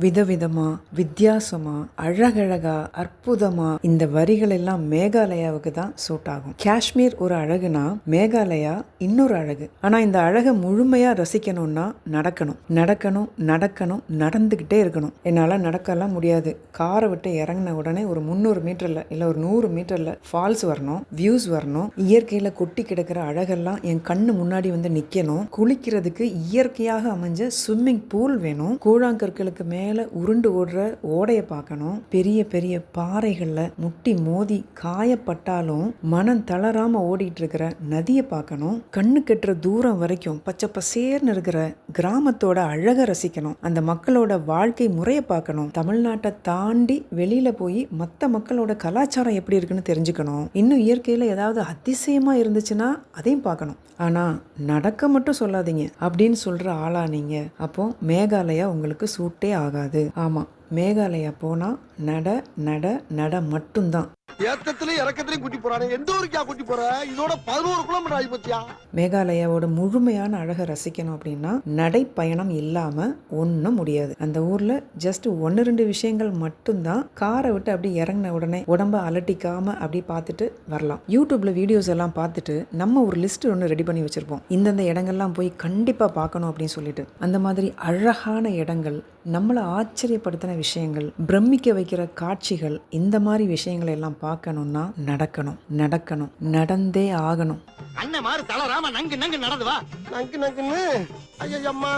விதவிதமா, வித்தியாசமா, அழகழகா, அற்புதமா இந்த வரிகள் எல்லாம் மேகாலயாவுக்கு தான் சூட் ஆகும். காஷ்மீர் ஒரு அழகுனா மேகாலயா இன்னொரு அழகு. ஆனா இந்த அழகை முழுமையா ரசிக்கணும்னா நடக்கணும் நடக்கணும் நடக்கணும் நடந்துகிட்டே இருக்கணும். என்னால நடக்கலாம் முடியாது. காரை விட்டு இறங்கின உடனே ஒரு 300 மீட்டர்ல இல்ல ஒரு 100 மீட்டர்ல ஃபால்ஸ் வரணும், வியூஸ் வரணும், இயற்கையில கொட்டி கிடக்கிற அழகெல்லாம் என் கண்ணு முன்னாடி வந்து நிக்கணும், குளிக்கிறதுக்கு இயற்கையாக அமைஞ்ச ஸ்விம்மிங் பூல் வேணும், கூழாங்கற்களுக்கு மேல உருண்டு ஓடுற ஓடையை பார்க்கணும், பெரிய பெரிய பாறைகள்ல முட்டி மோதி காயப்பட்டாலும் மனம் தளராம ஓடிட்டு இருக்கிற நதியை பார்க்கணும், கண்ணு கெட்டுற தூரம் வரைக்கும் பச்சை பசேர்னு இருக்கிற கிராமத்தோட அழகை ரசிக்கணும், அந்த மக்களோட வாழ்க்கை முறையை பார்க்கணும், தமிழ்நாட்டை தாண்டி வெளியில போய் மற்ற மக்களோட கலாச்சாரம் எப்படி இருக்குன்னு தெரிஞ்சுக்கணும், இன்னும் இயற்கையில ஏதாவது அதிசயமா இருந்துச்சுன்னா அதையும் பார்க்கணும். ஆனா நடக்க மட்டும் சொல்லாதீங்க அப்படின்னு சொல்ற ஆளா நீங்க? அப்போ மேகாலயா உங்களுக்கு சூட்டே ஆகாது. ஆமா, மேகாலயா போனா நட நட நட மட்டும்தான். ஏத்தத்திலயும் இறக்கத்திலயும் கூட்டி போறானே, எந்த ஊருக்கா கூட்டி போற? இதோட 11 கிலோமீட்டர் ஆகி போச்சியா? மேகாலயாவோட முழுமையான அழகை ரசிக்கணும் அப்படின்னா நடைப்பயணம் இல்லாம ஒன்றும் முடியாது. அந்த ஊர்ல ஜஸ்ட் 1-2 விஷயங்கள் மட்டும்தான் காரை விட்டு அப்படி இறங்கின உடனே உடம்ப அலட்டிக்காம அப்படி பார்த்துட்டு வரலாம். யூடியூப்ல வீடியோஸ் எல்லாம் பார்த்துட்டு நம்ம ஒரு லிஸ்ட் ஒன்று ரெடி பண்ணி வச்சிருப்போம், இந்தந்த இடங்கள்லாம் போய் கண்டிப்பா பார்க்கணும் அப்படின்னு சொல்லிட்டு. அந்த மாதிரி அழகான இடங்கள், நம்மளை ஆச்சரியப்படுத்தின விஷயங்கள், பிரமிக்க வைக்கிற காட்சிகள், இந்த மாதிரி விஷயங்களை எல்லாம் பார்க்கணும்னா நடக்கணும் நடக்கணும் நடந்தே ஆகணும். அண்ணன் மாறு தளராம நங்கு நங்கு நடந்து வா. நங்கு நங்குன்னு ஐயம்மா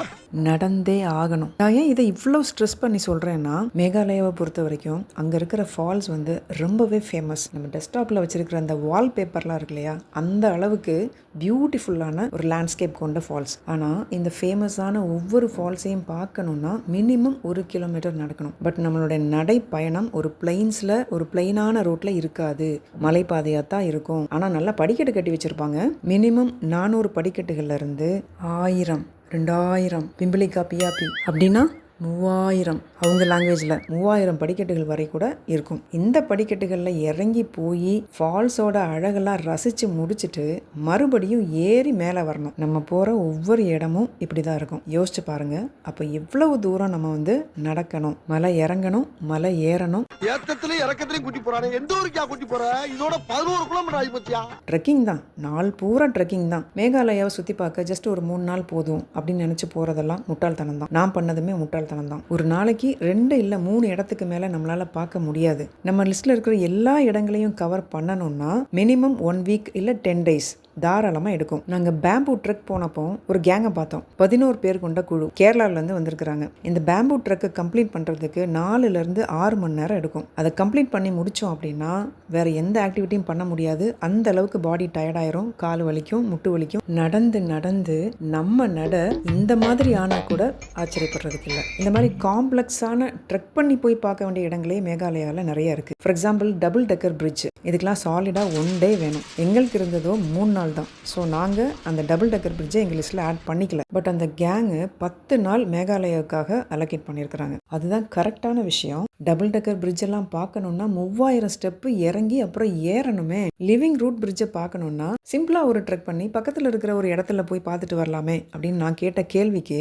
நடந்தே ஆகணும். நான் ஏன் இதை இவ்வளோ ஸ்ட்ரெஸ் பண்ணி சொல்கிறேன்னா, மேகாலயாவை பொறுத்த வரைக்கும் அங்கே இருக்கிற ஃபால்ஸ் வந்து ரொம்பவே ஃபேமஸ். நம்ம டெஸ்க்டாப்பில் வச்சுருக்கிற அந்த வால்பேப்பர்லாம் இருக்கு இல்லையா, அந்த அளவுக்கு பியூட்டிஃபுல்லான ஒரு லேண்ட்ஸ்கேப் கொண்ட ஃபால்ஸ். ஆனால் இந்த ஃபேமஸான ஒவ்வொரு ஃபால்ஸையும் பார்க்கணுன்னா மினிமம் 1 கிலோமீட்டர் நடக்கணும். பட் நம்மளுடைய நடைப்பயணம் ஒரு பிளைன்ஸில் ஒரு பிளைனான ரோட்டில் இருக்காது, மலைப்பாதையாக தான் இருக்கும். ஆனால் நல்லா படிக்கட்டு கட்டி வச்சுருப்பாங்க. மினிமம் 400 படிக்கட்டுகள்ல இருந்து 1000, 2000, பிம்பிளிகா பியாப்பி அப்படின்னா 3000, அவங்க லாங்குவேஜில் 3000 படிக்கட்டுகள் வரை கூட இருக்கும். இந்த படிக்கட்டுகளில் இறங்கி போய் ஃபால்ஸோட அழகெல்லாம் ரசித்து முடிச்சுட்டு மறுபடியும் ஏறி மேலே வரணும். நம்ம போகிற ஒவ்வொரு இடமும் இப்படி தான் இருக்கும். யோசிச்சு பாருங்க, அப்போ எவ்வளவு தூரம் நம்ம வந்து நடக்கணும், மலை இறங்கணும், மலை ஏறணும். ஏத்தத்திலயும் இறக்கத்திலயும் கூட்டி போறானே, எந்த ஊருக்கா கூட்டி போற? இதோட 11 கிலோமீட்டர் ஆகி போச்சியா? ட்ரெக்கிங் தான், நாள் பூரா ட்ரெக்கிங் தான். மேகாலயாவை சுற்றி பார்க்க ஜஸ்ட் ஒரு 3 நாள் போதும் அப்படின்னு நினச்சி போகிறதெல்லாம் முட்டாள்தனம் தான். நான் பண்ணதுமே முட்டாள்தனம் தான். ஒரு நாளைக்கு 2 இல்லை 3 இடத்துக்கு மேலே நம்மளால் பார்க்க முடியாது. நம்ம லிஸ்ட்டில் இருக்கிற எல்லா இடங்களையும் கவர் பண்ணணும்னா மினிமம் 1 வீக் இல்லை 10 days தாராளமாக எடுக்கும். நாங்கள் பேம்பூ ட்ரெக் போனப்போ ஒரு கேங்கை பார்த்தோம். 11 பேர் கொண்ட குழு கேரளாவிலேருந்து வந்திருக்கிறாங்க. இந்த பேம்பூ ட்ரெக்கை கம்ப்ளீட் பண்ணுறதுக்கு 4-6 மணி நேரம் எடுக்கும். அதை கம்ப்ளீட் பண்ணி முடித்தோம் அப்படின்னா வேறு எந்த ஆக்டிவிட்டியும் பண்ண முடியாது. அந்த அளவுக்கு பாடி டயர்டாயிரும், கால் வலிக்கும், முட்டு வலிக்கும். நடந்து நடந்து நம்ம நட இந்த மாதிரி ஆனால் கூட ஆச்சரியப்படுறதுக்கு இல்லை. இந்த மாதிரி காம்ப்ளெக்ஸான ட்ரெக் பண்ணி போய் பார்க்க வேண்டிய இடங்களே மேகாலயாவில் நிறைய இருக்குது. For example double decker bridge, இதுக்கெல்லாம் சாலிடாக 1 day வேணும். எங்களுக்கு இருந்ததோ 3 நாள் தான். ஸோ நாங்கள் அந்த டபுள் டெக்கர் பிரிட்ஜை எங்கள் லிஸ்ட்டில் ஆட் பண்ணிக்கல. பட் அந்த கேங்கு 10 நாள் மேகாலயாவுக்காக அலோகேட் பண்ணியிருக்கிறாங்க. அதுதான் கரெக்டான விஷயம். டபுள் டெக்கர் பிரிட்ஜ் எல்லாம் பார்க்கணுன்னா 3000 ஸ்டெப்பு இறங்கி அப்புறம் ஏறணுமே. லிவிங் ரூட் பிரிட்ஜை பார்க்கணுன்னா சிம்பிளாக ஒரு ட்ரெக் பண்ணி பக்கத்தில் இருக்கிற ஒரு இடத்துல போய் பார்த்துட்டு வரலாமே அப்படின்னு நான் கேட்ட கேள்விக்கு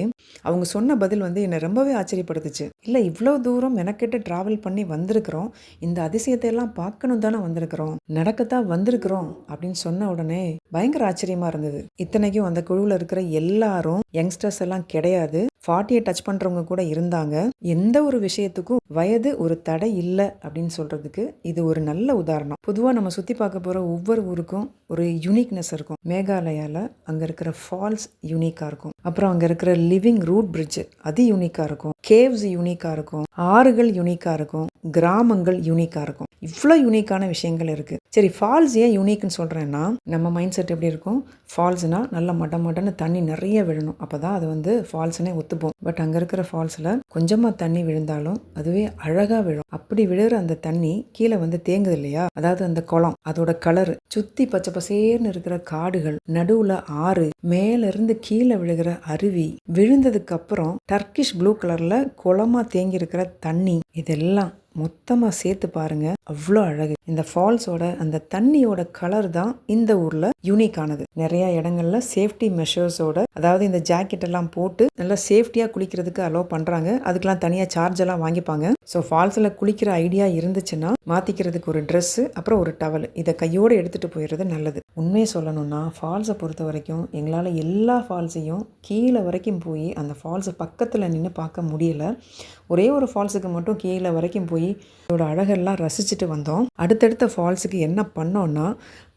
அவங்க சொன்ன பதில் வந்து என்னை ரொம்பவே ஆச்சரியப்படுத்துச்சு. இல்லை, இவ்வளோ தூரம் மெனக்கெட்டு ட்ராவல் பண்ணி வந்திருக்கிறோம், இந்த அதிசயத்தை எல்லாம் பார்க்கணும் தானே வந்திருக்கிறோம், நடக்கத்தான் வந்திருக்கிறோம் அப்படின்னு சொன்ன உடனே பயங்கர ஆச்சரியமா இருந்தது. இத்தனைக்கும் அந்த குழுவில் இருக்கிற எல்லாரும் யங்ஸ்டர்ஸ் எல்லாம் கிடையாது. 40 டச் பண்ணுறவங்க கூட இருந்தாங்க. எந்த ஒரு விஷயத்துக்கும் வயது ஒரு தடை இல்லை அப்படின்னு சொல்கிறதுக்கு இது ஒரு நல்ல உதாரணம். பொதுவாக நம்ம சுற்றி பார்க்க போகிற ஒவ்வொரு ஊருக்கும் ஒரு யூனிக்னஸ் இருக்கும். மேகாலயாவில் அங்கே இருக்கிற ஃபால்ஸ் யூனிக்காக இருக்கும். அப்புறம் அங்கே இருக்கிற லிவிங் ரூட் பிரிட்ஜ் அது யூனிக்காக இருக்கும். கேவ்ஸ் யூனிக்காக இருக்கும். ஆறுகள் யூனிக்காக இருக்கும். கிராமங்கள் யூனிக்காக இருக்கும். இவ்வளோ யூனிக்கான விஷயங்கள் இருக்குது. சரி, ஃபால்ஸ் ஏன் யூனிக்னு சொல்கிறேன்னா, நம்ம மைண்ட் செட் எப்படி இருக்கும், ஃபால்ஸ்னால் நல்லா மட்டன்னு தண்ணி நிறைய விழணும், அப்போ தான் அது வந்து ஃபால்ஸ்னே ஒத்துப்போம். பட் அங்கே இருக்கிற ஃபால்ஸில் கொஞ்சமாக தண்ணி விழுந்தாலும் அதுவே அழகாக விழும். அப்படி விழுற அந்த தண்ணி கீழே வந்து தேங்குது இல்லையா, அதாவது அந்த குளம், அதோட கலரு, சுற்றி பச்சை பசேர்னு இருக்கிற காடுகள், நடுவில் ஆறு, மேலேருந்து கீழே விழுகிற அருவி, விழுந்ததுக்கு அப்புறம் டர்க்கிஷ் ப்ளூ கலரில் குளமாக தேங்கி இருக்கிற தண்ணி, இதெல்லாம் மொத்தமாக சேர்த்து பாருங்க, அவ்வளோ அழகு. இந்த ஃபால்ஸோட அந்த தண்ணியோட கலர் தான் இந்த ஊரில் யூனிக்கானது. நிறையா இடங்கள்ல சேஃப்டி மெஷர்ஸோட, அதாவது இந்த ஜாக்கெட் எல்லாம் போட்டு நல்லா சேஃப்டியாக குளிக்கிறதுக்கு அலோவ் பண்ணுறாங்க. அதுக்கெலாம் தனியாக சார்ஜ் எல்லாம் வாங்கிப்பாங்க. ஸோ ஃபால்ஸில் குளிக்கிற ஐடியா இருந்துச்சுன்னா மாற்றிக்கிறதுக்கு ஒரு ட்ரெஸ்ஸு, அப்புறம் ஒரு டவல், இதை கையோடு எடுத்துகிட்டு போயிடுறது நல்லது. உண்மையை சொல்லணும்னா ஃபால்ஸை பொறுத்த வரைக்கும் எங்களால் எல்லா ஃபால்ஸையும் கீழே வரைக்கும் போய் அந்த ஃபால்ஸை பக்கத்தில் நின்று பார்க்க முடியல. ஒரே ஒரு ஃபால்ஸுக்கு மட்டும் கீழே வரைக்கும் போய் அதோட அழகெல்லாம் ரசிச்சுட்டு வந்தோம். அடுத்தடுத்த ஃபால்ஸுக்கு என்ன பண்ணோன்னா,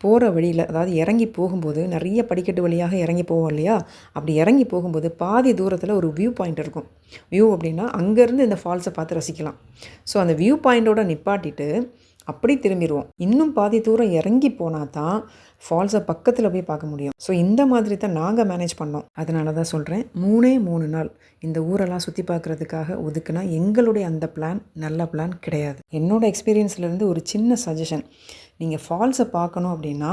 போகிற வழியில், அதாவது இறங்கி போகும்போது நிறைய படிக்கட்டு வழியாக இறங்கி போவோம் இல்லையா, அப்படி இறங்கி போகும்போது பாதி தூரத்தில் ஒரு வியூ பாயிண்ட் இருக்கும். வியூ அப்படின்னா அங்கேருந்து இந்த ஃபால்ஸை பார்த்து ரசிக்கலாம். ஸோ அந்த வியூ பாயிண்டோட நிப்பாட்டிட்டு அப்படி திரும்பிடுவோம். இன்னும் பாதி தூரம் இறங்கி போனால் தான் ஃபால்ஸை பக்கத்தில் போய் பார்க்க முடியும். ஸோ இந்த மாதிரி தான் நாங்கள் மேனேஜ் பண்ணோம். அதனால தான் சொல்கிறேன், 3 நாள் இந்த ஊரெல்லாம் சுற்றி பார்க்குறதுக்காக ஒதுக்குனா எங்களுடைய அந்த பிளான் நல்ல பிளான் கிடையாது. என்னோடய எக்ஸ்பீரியன்ஸ்லேருந்து ஒரு சின்ன சஜஷன், நீங்கள் ஃபால்ஸை பார்க்கணும் அப்படின்னா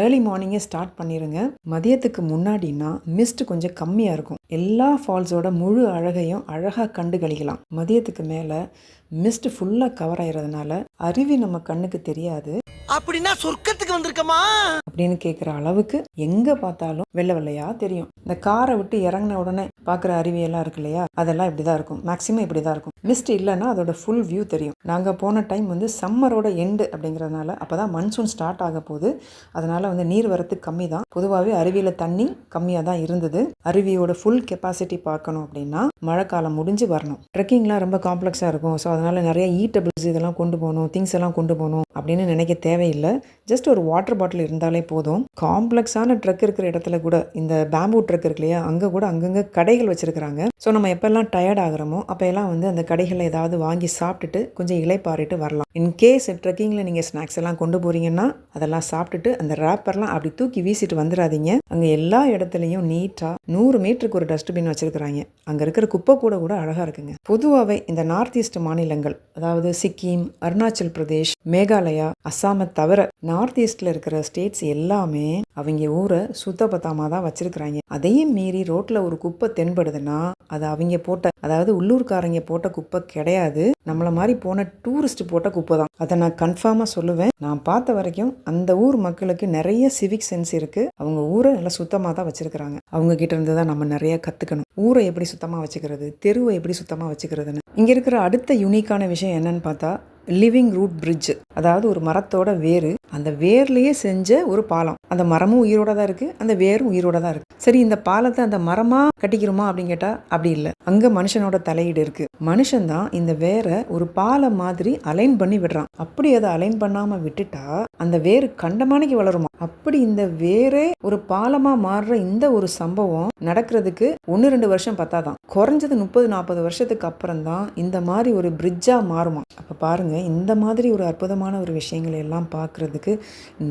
ஏர்லி மார்னிங்கே ஸ்டார்ட் பண்ணிடுங்க. மதியத்துக்கு முன்னாடினா மிஸ்ட் கொஞ்சம் கம்மியாக இருக்கும். எல்லா ஃபால்ஸோட முழு அழகையும் அழகாக கண்டு கழிக்கலாம். மதியத்துக்கு மேலே மிஸ்ட் ஃபுல்லாக கவர் ஆகிறதுனால அருவி நம்ம கண்ணுக்கு தெரியாது. அப்படின்னா சொர்க்கத்துக்கு வந்திருக்கமா அப்படின்னு கேட்குற அளவுக்கு எங்கே பார்த்தாலும் வெள்ளை வெள்ளையாக தெரியும். இந்த காரை விட்டு இறங்கின உடனே பார்க்குற அருவியெல்லாம் இருக்கு இல்லையா, அதெல்லாம் இப்படி தான் இருக்கும். மேக்ஸிமம் இப்படி தான் இருக்கும். மிஸ்ட் இல்லைன்னா அதோட ஃபுல் வியூ தெரியும். நாங்கள் போன டைம் வந்து சம்மரோட எண்டு அப்படிங்கிறதுனால அப்போ தான் மன்சூன் ஸ்டார்ட் ஆக போகுது. அதனால் வந்து நீர் வரத்து கம்மி தான். பொதுவாகவே அருவியில் தண்ணி கம்மியாக தான் இருந்தது. அருவியோட ஃபுல் கெப்பாசிட்டி பார்க்கணும் அப்படின்னா மழைக்காலம் முடிஞ்சு வரணும். ட்ரெக்கிங்லாம் ரொம்ப காம்ப்ளெக்ஸாக இருக்கும். ஸோ அதனால் நிறைய ஈட்டபிள்ஸ் இதெல்லாம் கொண்டு போகணும், திங்ஸ் எல்லாம் கொண்டு போகணும் அப்படின்னு நினைக்க தேவையில்லை. ஜஸ்ட் ஒரு வாட்டர் பாட்டில் இருந்தாலே போதும். காம்ப்ளெக்ஸான ட்ரக் இருக்கிற இடத்துல கூட, இந்த பேம்பூ ட்ரக் இருக்கு இல்லையா, அங்கே கூட அங்கங்கே கடைகள் வச்சுருக்கிறாங்க. ஸோ நம்ம எப்போல்லாம் டயர்ட் ஆகிறோமோ அப்போ எல்லாம் வந்து அந்த கடைகளில் ஏதாவது வாங்கி சாப்பிட்டுட்டு கொஞ்சம் இலைப்பாரிட்டு வரலாம். இன்கேஸ் ட்ரெக்கிங்கில் நீங்கள் ஸ்நாக்ஸ் எல்லாம் கொண்டு போகிறீங்கன்னா அதெல்லாம் சாப்பிட்டுட்டு அந்த ரேப்பர்லாம் அப்படி தூக்கி வீசிட்டு வந்துடாதீங்க. அங்கே எல்லா இடத்துலையும் நீட்டாக 100 மீட்டருக்கு ஒரு டஸ்ட்பின் வச்சுருக்கிறாங்க. அங்கே இருக்கிற குப்பை கூட அழகாக இருக்குங்க. பொதுவாகவே இந்த நார்த் ஈஸ்ட் மாநிலங்கள், அதாவது சிக்கிம், அருணாச்சல் பிரதேஷ், மேகாலயா, அஸ்ஸாமை தவிர நார்த் ஈஸ்டில் இருக்கிற ஸ்டேட்ஸ் எல்லாமே அவங்க ஊரை சுத்தபத்தமாக தான் வச்சுருக்கிறாங்க. அதையும் மீறி ரோட்டில் ஒரு குப்பை தென்படுதுன்னா அது அவங்க போட்ட, அதாவது உள்ளூர்காரங்க போட்ட குப்பை கிடையாது, நம்மளை மாதிரி போன டூரிஸ்ட் போட்ட குப்பை தான். அதை நான் கன்ஃபார்மாக சொல்லுவேன். நான் பார்த்த வரைக்கும் அந்த ஊர் மக்களுக்கு நிறைய சிவிக் சென்ஸ் இருக்குது. அவங்க ஊரை நல்லா சுத்தமாக தான் வச்சுருக்கிறாங்க. அவங்க கிட்ட இருந்து தான் நம்ம நிறைய கற்றுக்கணும். ஊரை எப்படி சுத்தமாக வச்சுக்கிறது, தெருவை எப்படி சுத்தமாக வச்சுக்கிறதுன்னு. இங்கே இருக்கிற அடுத்த யூனிக்கான விஷயம் என்னன்னு பார்த்தா லிவிங் ரூட் பிரிட்ஜ். அதாவது ஒரு மரத்தோட வேறு, அந்த வேர்லேயே செஞ்ச ஒரு பாலம். அந்த மரமும் உயிரோட தான் இருக்குது, அந்த வேரும் உயிரோட தான் இருக்குது. சரி, இந்த பாலத்தை அந்த மரமாக கட்டிக்கிறோமா அப்படின்னு கேட்டால் அப்படி இல்லை. அங்கே மனுஷனோட தலையீடு இருக்குது. மனுஷன் தான் இந்த வேரை ஒரு பாலம் மாதிரி அலைன் பண்ணி விடுறான். அப்படி அதை அலைன் பண்ணாமல் விட்டுட்டா அந்த வேறு கண்டமானிக்கு வளருமா. அப்படி இந்த வேரே ஒரு பாலமாக மாறுற இந்த ஒரு சம்பவம் நடக்கிறதுக்கு 1-2 வருஷம் பத்தாதான். குறைஞ்சது 30-40 வருஷத்துக்கு அப்புறம் தான் இந்த மாதிரி ஒரு பிரிட்ஜாக மாறுமா. அப்போ பாருங்க, இந்த மாதிரி ஒரு அற்புதமான ஒரு விஷயங்களை எல்லாம் பார்க்குறதுக்கு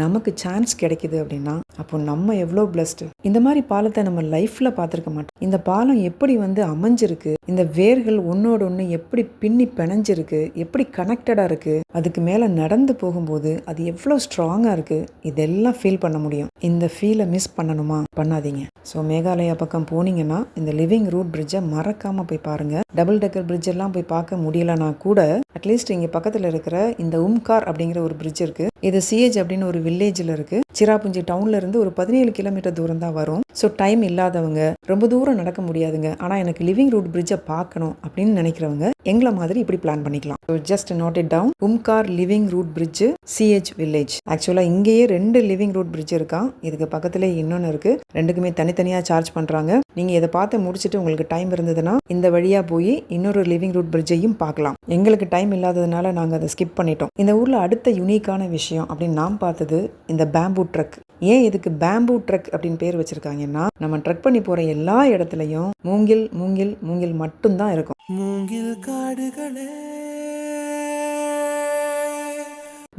நமக்கு சான்ஸ் கிடைக்குது அப்படின்னா அப்போ நம்ம எவ்வளோ பிளஸ்டு. இந்த மாதிரி பாலத்தை நம்ம லைஃப்பில் பார்த்துருக்க மாட்டோம். இந்த பாலம் எப்படி வந்து அமைஞ்சிருக்கு, இந்த வேர்கள் ஒன்னோட ஒன்று எப்படி பின்னி பிணைஞ்சிருக்கு, எப்படி கனெக்டடாக இருக்குது, அதுக்கு மேலே நடந்து போகும்போது அது எவ்வளோ ஸ்ட்ராங்காக இருக்குது, இதெல்லாம் ஃபீல் பண்ண முடியும். இந்த ஃபீலை மிஸ் பண்ணணுமா? பண்ணாதீங்க. ஸோ மேகாலயா பக்கம் போனீங்கன்னா இந்த லிவிங் ரூட் பிரிட்ஜை மறக்காமல் போய் பாருங்கள். டபுள் டெக்கர் பிரிட்ஜ் எல்லாம் போய் பார்க்க முடியலனா கூட அட்லீஸ்ட் இங்கே பக்கத்தில் இருக்கிற இந்த உம்கார் அப்படிங்கிற ஒரு பிரிட்ஜ் இருக்குது. இது சிஹெச் அப்படின்னு ஒரு வில்லேஜில் இருக்குது. சிராபுஞ்சி டவுன்ல இருந்து ஒரு 17 கிலோமீட்டர் தூரம் தான் வரும். ஸோ டைம் இல்லாதவங்க, ரொம்ப தூரம் நடக்க முடியாதுங்க, ஆனால் எனக்கு லிவிங் ரூட் பிரிட்ஜை பார்க்கணும் அப்படின்னு நினைக்கிறவங்க எங்களை மாதிரி இப்படி பிளான் பண்ணிக்கலாம். So just note it down. Umkar living root bridge, CH village. ஆக்சுவலாக இங்கேயே 2 லிவிங் ரூட் பிரிட்ஜ் இருக்கான். இதுக்கு பக்கத்துல இன்னொன்று இருக்குது. ரெண்டுக்குமே தனித்தனியாக சார்ஜ் பண்ணுறாங்க. நீங்கள் இதை பார்த்து முடிச்சுட்டு உங்களுக்கு டைம் இருந்ததுன்னா இந்த வழியாக போய் இன்னொரு லிவிங் ரூட் பிரிட்ஜையும் பார்க்கலாம். எங்களுக்கு டைம் இல்லாததுனால நாங்கள் அதை ஸ்கிப் பண்ணிட்டோம். இந்த ஊரில் அடுத்த யூனிக்கான விஷயம் அப்படின்னு நாம் பார்த்தது இந்த பேம்பூ ட்ரக். ஏன் இதுக்கு பேம்பூ ட்ரக் அப்படின்னு பேர் வச்சிருக்காங்கன்னா, நம்ம ட்ரக் பண்ணி போகிற எல்லா இடத்துலையும் மூங்கில் மூங்கில் மூங்கில் மட்டும்தான் இருக்கும். மூங்கில் காடுகளே,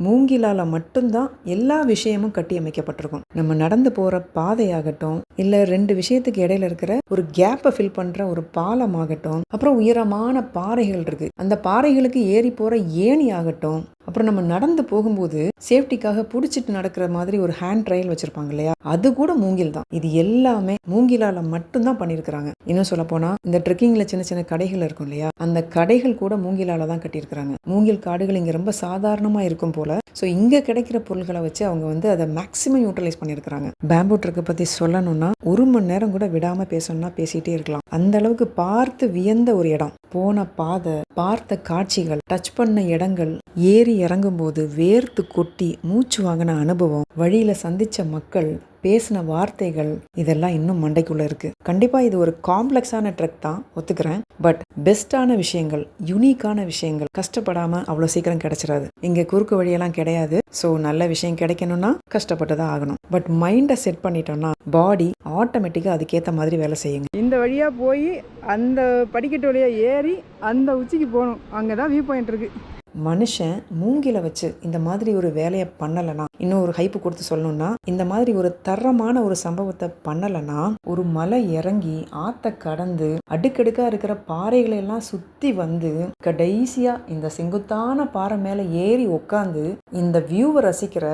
மூங்கிலால் மட்டும்தான் எல்லா விஷயமும் கட்டி அமைக்கப்பட்டிருக்கும். நம்ம நடந்து போகிற பாதையாகட்டும், இல்லை 2 விஷயத்துக்கு இடையில இருக்கிற ஒரு கேப்பை ஃபில் பண்ணுற ஒரு பாலம் ஆகட்டும், அப்புறம் உயரமான பாறைகள் இருக்குது, அந்த பாறைகளுக்கு ஏறி போகிற ஏணி ஆகட்டும், அப்புறம் நம்ம நடந்து போகும்போது சேஃப்டிக்காக பிடிச்சிட்டு நடக்கிற மாதிரி ஒரு ஹேண்ட் ட்ரைல் வச்சிருப்பாங்க இல்லையா, அது கூட மூங்கில் தான். இது எல்லாமே மூங்கிலால மட்டும்தான் பண்ணியிருக்கிறாங்க. இன்னும் சொல்ல போனா இந்த ட்ரெக்கிங்ல சின்ன சின்ன கடைகள் இருக்கும் இல்லையா, அந்த கடைகள் கூட மூங்கிலால தான் கட்டியிருக்கிறாங்க. மூங்கில் காடுகள் இங்க ரொம்ப சாதாரணமா இருக்கும் போல. ஸோ இங்க கிடைக்கிற பொருட்களை வச்சு அவங்க வந்து அதை மேக்ஸிமம் யூட்டிலைஸ் பண்ணியிருக்கிறாங்க. பேம்பு ட்ரக்கை பத்தி சொல்லணும்னா 1 மணி நேரம் கூட விடாம பேசணும்னா பேசிட்டே இருக்கலாம். அந்த அளவுக்கு பார்த்து வியந்த ஒரு இடம். போன பாதை, பார்த்த காட்சிகள், டச் பண்ண இடங்கள், ஏறி இறங்கும்போது வேர்த்து கொட்டி மூச்சு வாங்கின அனுபவம், வழியில சந்திச்ச மக்கள், பேசின வார்த்தைகள், இதெல்லாம் இன்னும் மண்டைக்குள்ள இருக்கு. கண்டிப்பா இது ஒரு காம்ப்ளெக்ஸான ட்ரெக் தான், ஒத்துக்கிறேன். பட் பெஸ்டான விஷயங்கள், யூனிக்கான விஷயங்கள் கஷ்டப்படாம அவ்வளோ சீக்கிரம் கிடைச்சிடாது. இங்க குறுக்கு வழியெல்லாம் கிடையாது. ஸோ நல்ல விஷயம் கிடைக்கணும்னா கஷ்டப்பட்டு தான் ஆகணும். பட் மைண்டை செட் பண்ணிட்டோம்னா பாடி ஆட்டோமேட்டிக்காக அதுக்கேற்ற மாதிரி வேலை செய்யுங்க. இந்த வழியாக போய் அந்த படிக்கட்டு வழியாக ஏறி அந்த உச்சிக்கு போகணும். அங்கே தான் வியூ பாயிண்ட் இருக்குது. மனுஷன் மூங்கில வச்சு இந்த மாதிரி ஒரு வேலையை பண்ணலைன்னா, இன்னும் ஒரு ஹைப்பு கொடுத்து சொல்லணும்னா, இந்த மாதிரி ஒரு தரமான ஒரு சம்பவத்தை பண்ணலைன்னா, ஒரு மலை இறங்கி ஆற்ற கடந்து அடுக்கடுக்கா இருக்கிற பாறைகளை எல்லாம் சுற்றி வந்து கடைசியா இந்த செங்குத்தான பாறை மேலே ஏறி உட்காந்து இந்த வியூவை ரசிக்கிற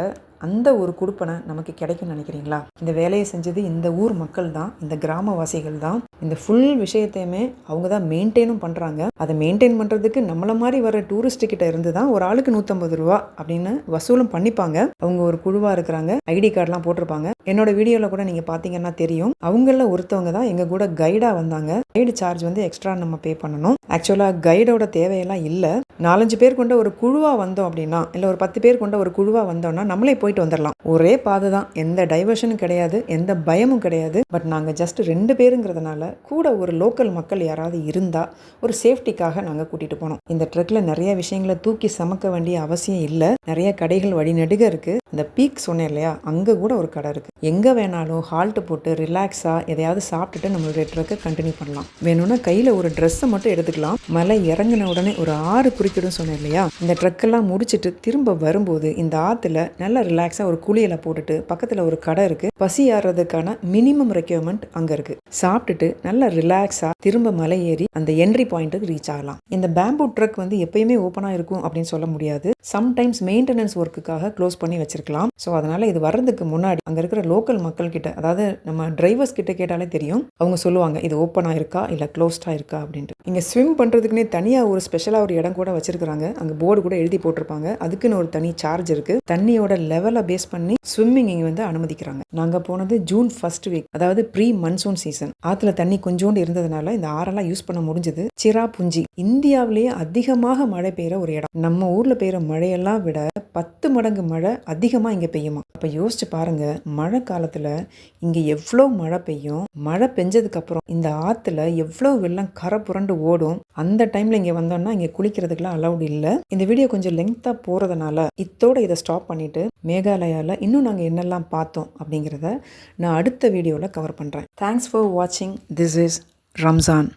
அந்த ஒரு குடுப்பனை நமக்கு கிடைக்கும்னு நினைக்கிறீங்களா? இந்த வேலையை செஞ்சது இந்த ஊர் மக்கள் தான், இந்த கிராமவாசிகள் தான். இந்த ஃபுல் விஷயத்தையுமே அவங்க தான் மெயின்டைனும் பண்ணுறாங்க. அதை மெயின்டைன் பண்ணுறதுக்கு நம்மள மாதிரி வர டூரிஸ்ட் கிட்ட இருந்து தான் ஒரு ஆளுக்கு 150 ரூபா அப்படின்னு வசூலும் பண்ணிப்பாங்க. அவங்க ஒரு குழுவாக இருக்கிறாங்க, ஐடி கார்டெலாம் போட்டிருப்பாங்க. என்னோட வீடியோவில் கூட நீங்கள் பார்த்தீங்கன்னா தெரியும். அவங்கள ஒருத்தவங்க தான் எங்கள் கூட கைடாக வந்தாங்க. கைடு சார்ஜ் வந்து எக்ஸ்ட்ரா நம்ம பே பண்ணணும். ஆக்சுவலாக கைடோட தேவையெல்லாம் இல்லை. 4-5 பேர் கொண்ட ஒரு குழுவாக வந்தோம் அப்படின்னா, இல்லை ஒரு 10 பேர் கொண்ட ஒரு குழுவாக வந்தோம்னா நம்மளே போயிட்டு வந்துடலாம். ஒரே பாதை தான், எந்த டைவர்ஷனும் கிடையாது, எந்த பயமும் கிடையாது. பட் நாங்கள் ஜஸ்ட் 2 பேருங்கிறதுனால கூட ஒரு லோக்கல் மக்கள் யாராவது இருந்தால் ஒரு சேஃப்டிக்காக நாங்கள் கூட்டிகிட்டு போனோம். இந்த ட்ரெக்கில் நிறைய விஷயங்களை தூக்கி சமக்க வேண்டிய அவசியம் இல்லை. நிறைய கடைகள் வழிநடுக இருக்குது. இந்த பீக் சொன்னேன் இல்லையா, அங்கே கூட ஒரு கடை இருக்குது. எங்கே வேணாலும் ஹால்ட்டு போட்டு ரிலாக்ஸாக எதையாவது சாப்பிட்டுட்டு நம்மளுடைய ட்ரெக்கை கண்டினியூ பண்ணலாம். வேணும்னா கையில் ஒரு ட்ரெஸ்ஸை மட்டும் எடுத்துக்கலாம். மலை இறங்கின உடனே ஒரு 6 குறிக்கிடும் சொன்னேன் இல்லையா, இந்த ட்ரெக்கெல்லாம் முடிச்சுட்டு திரும்ப வரும்போது இந்த ஆற்றுல நல்லா ரிலாக்ஸாக ஒரு குளியலை போட்டுட்டு பக்கத்தில் ஒரு கடை இருக்குது. பசி ஆறுறதுக்கான மினிமம் ரெக்யர்மெண்ட் அங்கே இருக்குது. சாப்பிட்டுட்டு நல்லா ரிலாக்ஸாக திரும்ப மலை ஏறி அந்த என்ட்ரி பாயிண்ட்டுக்கு ரீச் ஆகலாம். இந்த பேம்பு ட்ரக் வந்து எப்பயுமே ஓப்பனாக இருக்கும் அப்படின்னு சொல்ல முடியாது. சம்டைம்ஸ் மெயின்டெனன்ஸ் ஒர்க்குக்காக க்ளோஸ் பண்ணி வச்சிருக்கலாம். ஸோ அதனால் இது வர்றதுக்கு முன்னாடி அங்கே இருக்கிற லோக்கல் மக்கள் கிட்ட, அதாவது நம்ம டிரைவர்ஸ் கிட்ட கேட்டாலே தெரியும். அவங்க சொல்லுவாங்க இது ஓப்பனாக இருக்கா இல்லை க்ளோஸ்டாக இருக்கா அப்படின்ட்டு. இங்கே ஸ்விம் பண்ணுறதுக்குன்னே தனியாக ஒரு ஸ்பெஷலாக ஒரு இடம் கூட வச்சிருக்காங்க. அங்கே போர்டு கூட எழுதி போட்டிருப்பாங்க. அதுக்குன்னு ஒரு தனி சார்ஜ் இருக்குது. தண்ணியோட லெவலை பேஸ் பண்ணி ஸ்விம்மிங் இங்கே வந்து அனுமதிக்கிறாங்க. நாங்கள் போனது ஜூன் ஃபர்ஸ்ட் வீக், அதாவது ப்ரீ மன்சூன் சீசன். ஆற்றுல தண்ணி கொஞ்சோண்டு இருந்ததுனால இந்த ஆறெல்லாம் யூஸ் பண்ண முடிஞ்சது. சிராபுஞ்சி இந்தியாவிலேயே அதிகமாக மழை பெய்கிற ஒரு இடம். நம்ம ஊரில் பெய்கிற மழையெல்லாம் விட 10 மடங்கு மழை அதிகமாக இங்கே பெய்யுமா. அப்போ யோசிச்சு பாருங்க, மழை காலத்தில் இங்கே எவ்வளோ மழை பெய்யும். மழை பெஞ்சதுக்கப்புறம் இந்த ஆற்றுல எவ்வளோ வெள்ளம் கரை புரண்டு ஓடும். அந்த டைமில் இங்கே வந்தோம்னா இங்கே குளிக்கிறதுக்குலாம் அலௌட் இல்லை. இந்த வீடியோ கொஞ்சம் லெங்க்த்தாக போகிறதுனால இத்தோட இதை ஸ்டாப் பண்ணிவிட்டு மேகாலயாவில் இன்னும் நாங்கள் என்னெல்லாம் பார்த்தோம் அப்படிங்கிறத நான் அடுத்த வீடியோவில் கவர் பண்ணுறேன். தேங்க்ஸ் ஃபார் வாட்சிங். This is Ramzan.